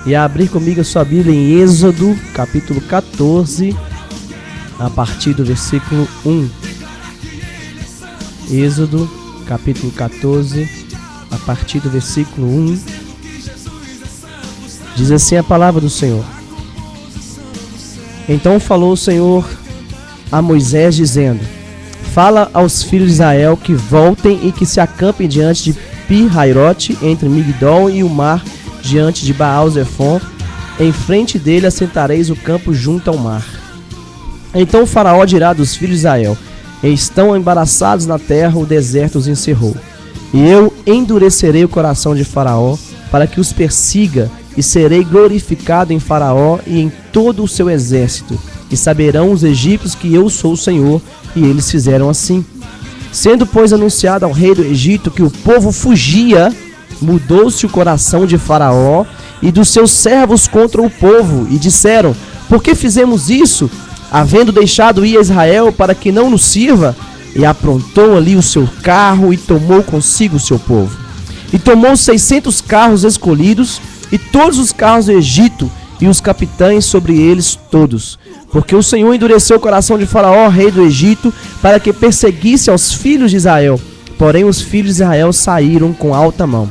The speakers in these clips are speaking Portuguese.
e a abrir comigo a sua Bíblia em Êxodo, capítulo 14, a partir do versículo 1. Êxodo, capítulo 14, a partir do versículo 1. Diz assim a palavra do Senhor. Então falou o Senhor a Moisés, dizendo: fala aos filhos de Israel que voltem e que se acampem diante de Pi-Hairote, entre Migdol e o mar, diante de Baal-Zephon. Em frente dele assentareis o campo junto ao mar. Então o faraó dirá dos filhos de Israel: estão embaraçados na terra, o deserto os encerrou. E eu endurecerei o coração de Faraó, para que os persiga, e serei glorificado em Faraó e em todo o seu exército. E saberão os egípcios que eu sou o Senhor. E eles fizeram assim. Sendo, pois, anunciado ao rei do Egito que o povo fugia, mudou-se o coração de Faraó e dos seus servos contra o povo, e disseram: por que fizemos isso, havendo deixado ir a Israel para que não nos sirva? E aprontou ali o seu carro e tomou consigo o seu povo. E tomou 600 carros escolhidos e todos os carros do Egito e os capitães sobre eles todos. Porque o Senhor endureceu o coração de Faraó, rei do Egito, para que perseguisse aos filhos de Israel. Porém os filhos de Israel saíram com alta mão.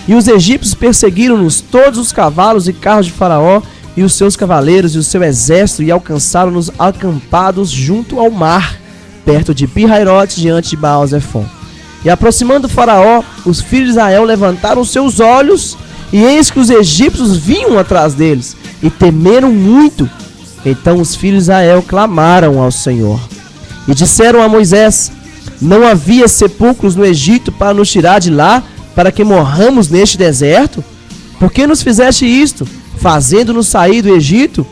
E os egípcios perseguiram-nos todos os cavalos e carros de Faraó e os seus cavaleiros e o seu exército, e alcançaram-nos acampados junto ao mar, perto de Pi-Hairote, diante de Baal-Zephon. E aproximando Faraó, os filhos de Israel levantaram seus olhos, e eis que os egípcios vinham atrás deles, e temeram muito. Então os filhos de Israel clamaram ao Senhor, e disseram a Moisés: não havia sepulcros no Egito para nos tirar de lá, para que morramos neste deserto? Por que nos fizeste isto, fazendo-nos sair do Egito?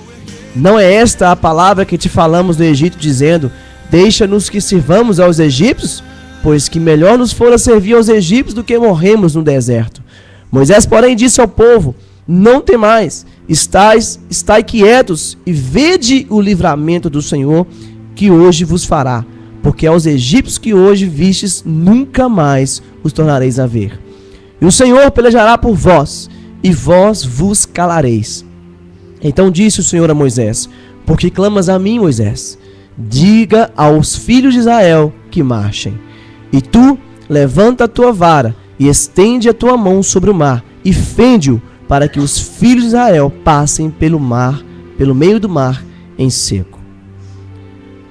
Não é esta a palavra que te falamos no Egito, dizendo: deixa-nos que sirvamos aos egípcios? Pois que melhor nos fora servir aos egípcios do que morremos no deserto. Moisés, porém, disse ao povo: não temais, estai quietos e vede o livramento do Senhor que hoje vos fará, porque aos egípcios que hoje vistes nunca mais os tornareis a ver. E o Senhor pelejará por vós, e vós vos calareis. Então disse o Senhor a Moisés: por que clamas a mim, Moisés? Diga aos filhos de Israel que marchem. E tu levanta a tua vara e estende a tua mão sobre o mar e fende-o, para que os filhos de Israel passem pelo mar, pelo meio do mar, em seco.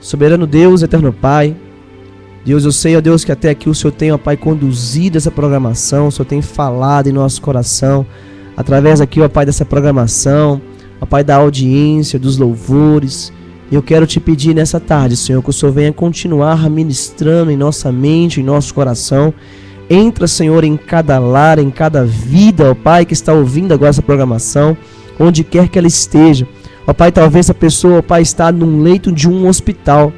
Soberano Deus, eterno Pai, Deus, eu sei, ó Deus, que até aqui o Senhor tem, ó Pai, conduzido essa programação, o Senhor tem falado em nosso coração, através aqui, ó Pai, dessa programação, ó Pai, da audiência, dos louvores. Eu quero te pedir nessa tarde, Senhor, que o Senhor venha continuar ministrando em nossa mente, em nosso coração. Entra, Senhor, em cada lar, em cada vida, ó Pai, que está ouvindo agora essa programação, onde quer que ela esteja. Ó Pai, talvez a pessoa, ó Pai, está num leito de um hospital.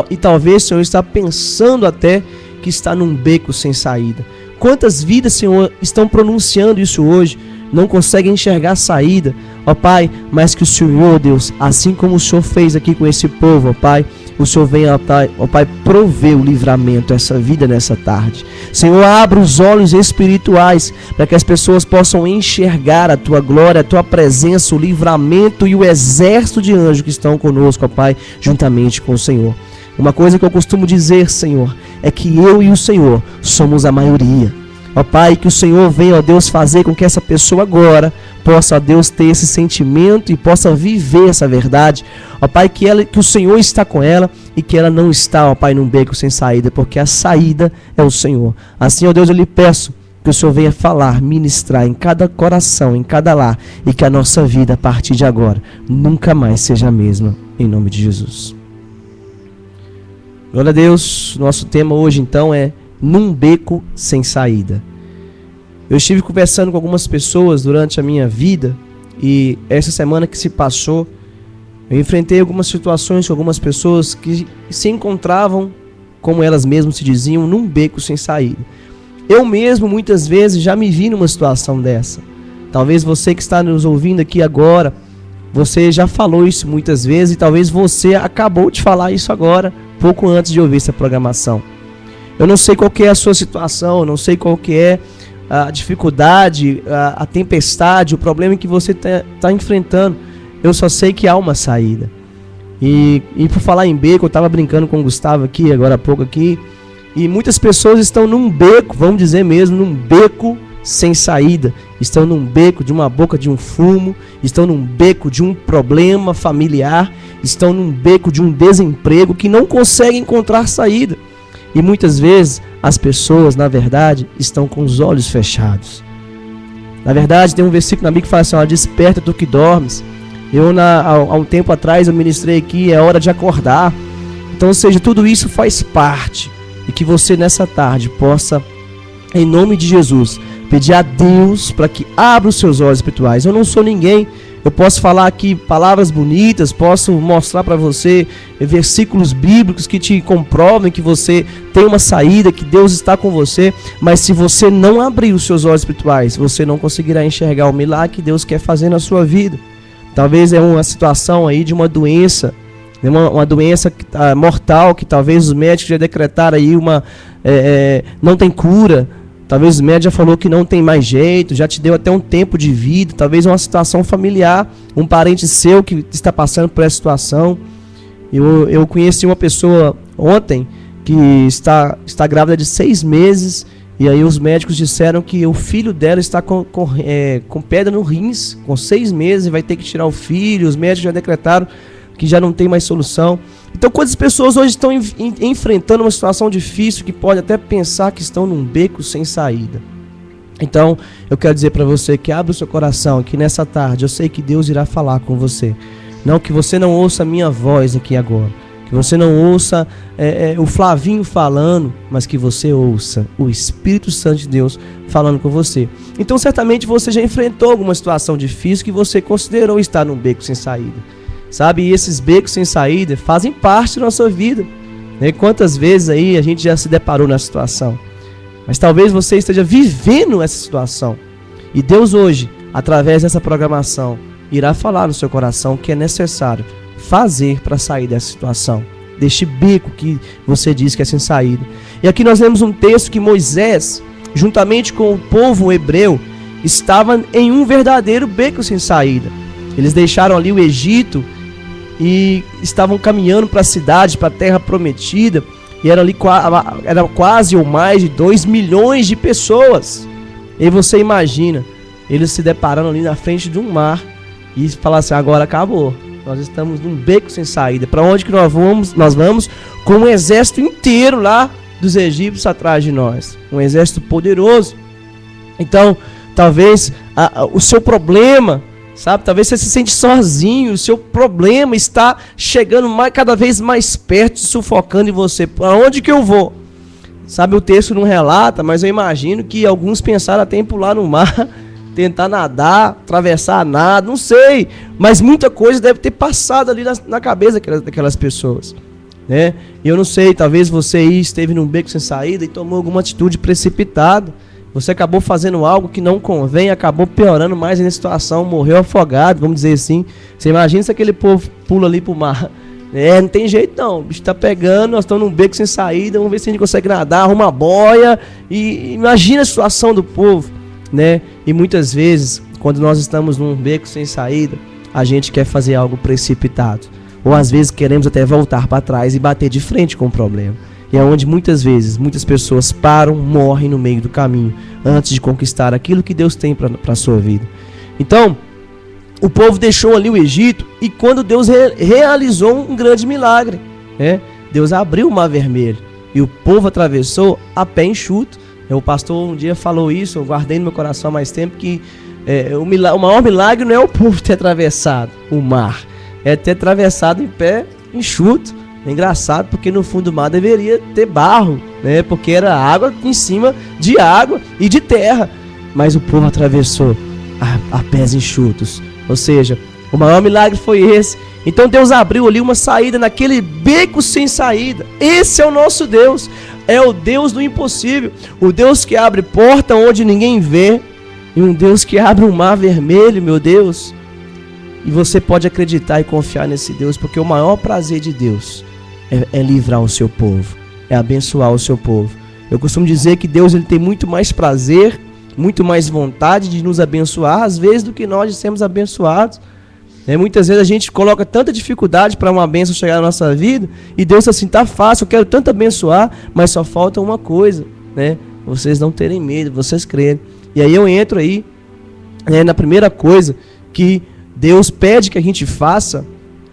E talvez, Senhor, está pensando até que está num beco sem saída. Quantas vidas, Senhor, estão pronunciando isso hoje? Não conseguem enxergar a saída, ó Pai, mas que o Senhor, Deus, assim como o Senhor fez aqui com esse povo, ó Pai, o Senhor venha, ó Pai, prover o livramento, essa vida nessa tarde. Senhor, abra os olhos espirituais para que as pessoas possam enxergar a Tua glória, a Tua presença, o livramento e o exército de anjos que estão conosco, ó Pai, juntamente com o Senhor. Uma coisa que eu costumo dizer, Senhor, é que eu e o Senhor somos a maioria. Ó Pai, que o Senhor venha, ó Deus, fazer com que essa pessoa agora possa, ó Deus, ter esse sentimento e possa viver essa verdade. Ó Pai, que o Senhor está com ela e que ela não está, ó Pai, num beco sem saída, porque a saída é o Senhor. Assim, ó Deus, eu lhe peço que o Senhor venha falar, ministrar em cada coração, em cada lar, e que a nossa vida, a partir de agora, nunca mais seja a mesma, em nome de Jesus. Glória a Deus. Nosso tema hoje, então, é num beco sem saída. Eu estive conversando com algumas pessoas durante a minha vida, e essa semana que se passou, eu enfrentei algumas situações com algumas pessoas que se encontravam, como elas mesmas se diziam, num beco sem saída. Eu mesmo, muitas vezes, já me vi numa situação dessa. Talvez você que está nos ouvindo aqui agora, você já falou isso muitas vezes, e talvez você acabou de falar isso agora, pouco antes de ouvir essa programação. Eu não sei qual que é a sua situação, eu não sei qual que é a dificuldade, a tempestade, o problema que você está enfrentando, eu só sei que há uma saída. E por falar em beco, eu estava brincando com o Gustavo aqui, agora há pouco aqui, e muitas pessoas estão num beco, vamos dizer mesmo, num beco sem saída. Estão num beco de uma boca de um fumo, estão num beco de um problema familiar, estão num beco de um desemprego que não conseguem encontrar saída. E muitas vezes as pessoas, na verdade, estão com os olhos fechados. Na verdade, tem um versículo na Bíblia que fala assim: ó, desperta tu que dormes. Há um tempo atrás eu ministrei aqui, é hora de acordar. Então, ou seja, tudo isso faz parte. E que você nessa tarde possa, em nome de Jesus, pedir a Deus para que abra os seus olhos espirituais. Eu não sou ninguém, eu posso falar aqui palavras bonitas, posso mostrar para você versículos bíblicos que te comprovem que você tem uma saída, que Deus está com você, mas se você não abrir os seus olhos espirituais, você não conseguirá enxergar o milagre que Deus quer fazer na sua vida. Talvez é uma situação aí de uma doença, uma doença mortal, que talvez os médicos já decretaram aí não tem cura. Talvez o médico já falou que não tem mais jeito, já te deu até um tempo de vida. Talvez uma situação familiar, um parente seu que está passando por essa situação. Eu conheci uma pessoa ontem que está grávida de 6 meses. E aí os médicos disseram que o filho dela está com pedra no rins, com 6 meses, e vai ter que tirar o filho. Os médicos já decretaram que já não tem mais solução. Então, quantas pessoas hoje estão enfrentando uma situação difícil, que pode até pensar que estão num beco sem saída. Então, eu quero dizer para você que abra o seu coração, que nessa tarde eu sei que Deus irá falar com você. Não que você não ouça a minha voz aqui agora, que você não ouça o Flavinho falando, mas que você ouça o Espírito Santo de Deus falando com você. Então, certamente você já enfrentou alguma situação difícil que você considerou estar num beco sem saída. Sabe, e esses becos sem saída fazem parte da nossa vida, né? Quantas vezes aí a gente já se deparou nessa situação. Mas talvez você esteja vivendo essa situação. E Deus hoje, através dessa programação, irá falar no seu coração o que é necessário fazer para sair dessa situação, deste beco que você diz que é sem saída. E aqui nós lemos um texto que Moisés, juntamente com o povo hebreu, estava em um verdadeiro beco sem saída. Eles deixaram ali o Egito e estavam caminhando para a cidade, para a terra prometida, e era quase ou mais de 2 milhões de pessoas. E você imagina, eles se deparando ali na frente de um mar, e falar assim: agora acabou, nós estamos num beco sem saída. Para onde que nós vamos com um exército inteiro lá dos egípcios atrás de nós, um exército poderoso. Então, talvez o seu problema, sabe, talvez você se sente sozinho, o seu problema está chegando cada vez mais perto, sufocando em você. Para onde que eu vou? Sabe, o texto não relata, mas eu imagino que alguns pensaram até em pular no mar, tentar nadar, atravessar nada, não sei. Mas muita coisa deve ter passado ali na cabeça daquelas pessoas, né? E eu não sei, talvez você aí esteve num beco sem saída e tomou alguma atitude precipitada. Você acabou fazendo algo que não convém, acabou piorando mais na situação, morreu afogado, vamos dizer assim. Você imagina se aquele povo pula ali pro mar. Não tem jeito não, o bicho tá pegando, nós estamos num beco sem saída, vamos ver se a gente consegue nadar, arruma a boia. E imagina a situação do povo, né? E muitas vezes, quando nós estamos num beco sem saída, a gente quer fazer algo precipitado. Ou às vezes queremos até voltar para trás e bater de frente com o problema. E é onde muitas vezes, muitas pessoas param, morrem no meio do caminho, antes de conquistar aquilo que Deus tem para a sua vida. Então, o povo deixou ali o Egito, e quando Deus realizou um grande milagre, né? Deus abriu o Mar Vermelho, e o povo atravessou a pé enxuto. O pastor um dia falou isso, eu guardei no meu coração há mais tempo, que o maior milagre não é o povo ter atravessado o mar, é ter atravessado em pé enxuto. É engraçado, porque no fundo do mar deveria ter barro, né? Porque era água em cima de água e de terra. Mas o povo atravessou a pés enxutos. Ou seja, o maior milagre foi esse. Então Deus abriu ali uma saída naquele beco sem saída. Esse é o nosso Deus. É o Deus do impossível. O Deus que abre porta onde ninguém vê. E um Deus que abre um mar vermelho, meu Deus. E você pode acreditar e confiar nesse Deus, porque o maior prazer de Deus é livrar o seu povo, é abençoar o seu povo. Eu costumo dizer que Deus ele tem muito mais prazer muito mais vontade de nos abençoar, às vezes, do que nós de sermos abençoados. Muitas vezes a gente coloca tanta dificuldade para uma bênção chegar na nossa vida, e Deus assim, tá fácil, eu quero tanto abençoar, mas só falta uma coisa, né? Vocês não terem medo, vocês crerem. E aí eu entro aí, na primeira coisa que Deus pede que a gente faça,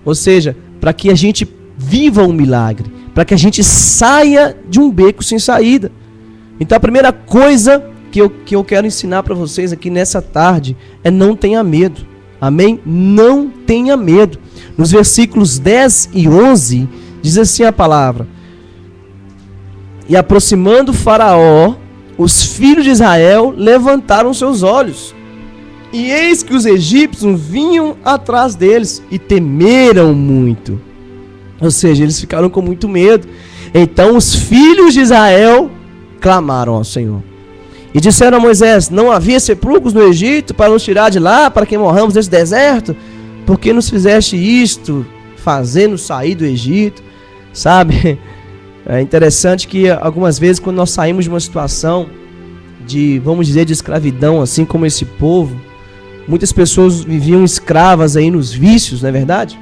ou seja, para que a gente viva um milagre, para que a gente saia de um beco sem saída. Então a primeira coisa que eu quero ensinar para vocês aqui nessa tarde é: não tenha medo. Amém? Não tenha medo. Nos versículos 10 e 11 diz assim a palavra: e aproximando Faraó, os filhos de Israel levantaram seus olhos, e eis que os egípcios vinham atrás deles, e temeram muito. Ou seja, eles ficaram com muito medo. Então os filhos de Israel clamaram ao Senhor e disseram a Moisés: não havia sepulcros no Egito para nos tirar de lá, para que morramos nesse deserto? Por que nos fizeste isto, fazendo sair do Egito? Sabe, é interessante que algumas vezes, quando nós saímos de uma situação de, vamos dizer, de escravidão, assim como esse povo, muitas pessoas viviam escravas aí nos vícios, não é verdade?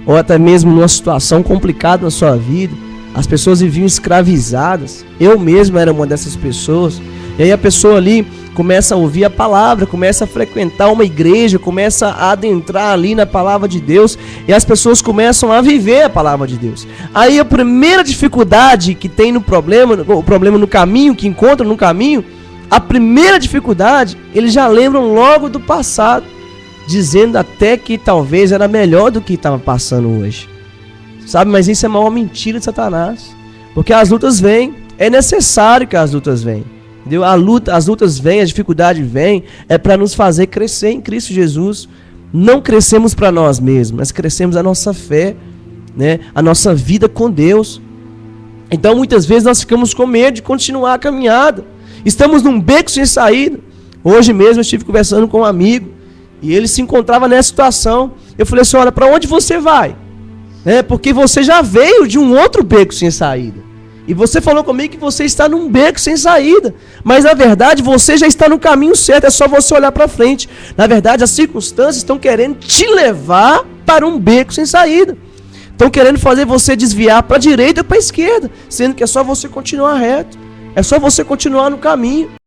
Ou até mesmo numa situação complicada na sua vida, as pessoas viviam escravizadas. Eu mesmo era uma dessas pessoas. E aí a pessoa ali começa a ouvir a palavra, começa a frequentar uma igreja, começa a adentrar ali na palavra de Deus, e as pessoas começam a viver a palavra de Deus. Aí a primeira dificuldade que tem no problema, o problema no caminho, que encontra no caminho, a primeira dificuldade, eles já lembram logo do passado, dizendo até que talvez era melhor do que estava passando hoje. Sabe, mas isso é a maior mentira de Satanás. Porque as lutas vêm, é necessário que as lutas venham. Entendeu? As lutas vêm, a dificuldade vem, é para nos fazer crescer em Cristo Jesus. Não crescemos para nós mesmos, mas crescemos a nossa fé, né? A nossa vida com Deus. Então muitas vezes nós ficamos com medo de continuar a caminhada. Estamos num beco sem saída. Hoje mesmo eu estive conversando com um amigo, e ele se encontrava nessa situação. Eu falei assim: olha, para onde você vai? Porque você já veio de um outro beco sem saída. E você falou comigo que você está num beco sem saída. Mas na verdade você já está no caminho certo. É só você olhar para frente. Na verdade as circunstâncias estão querendo te levar para um beco sem saída. Estão querendo fazer você desviar para a direita ou para a esquerda. Sendo que é só você continuar reto. É só você continuar no caminho.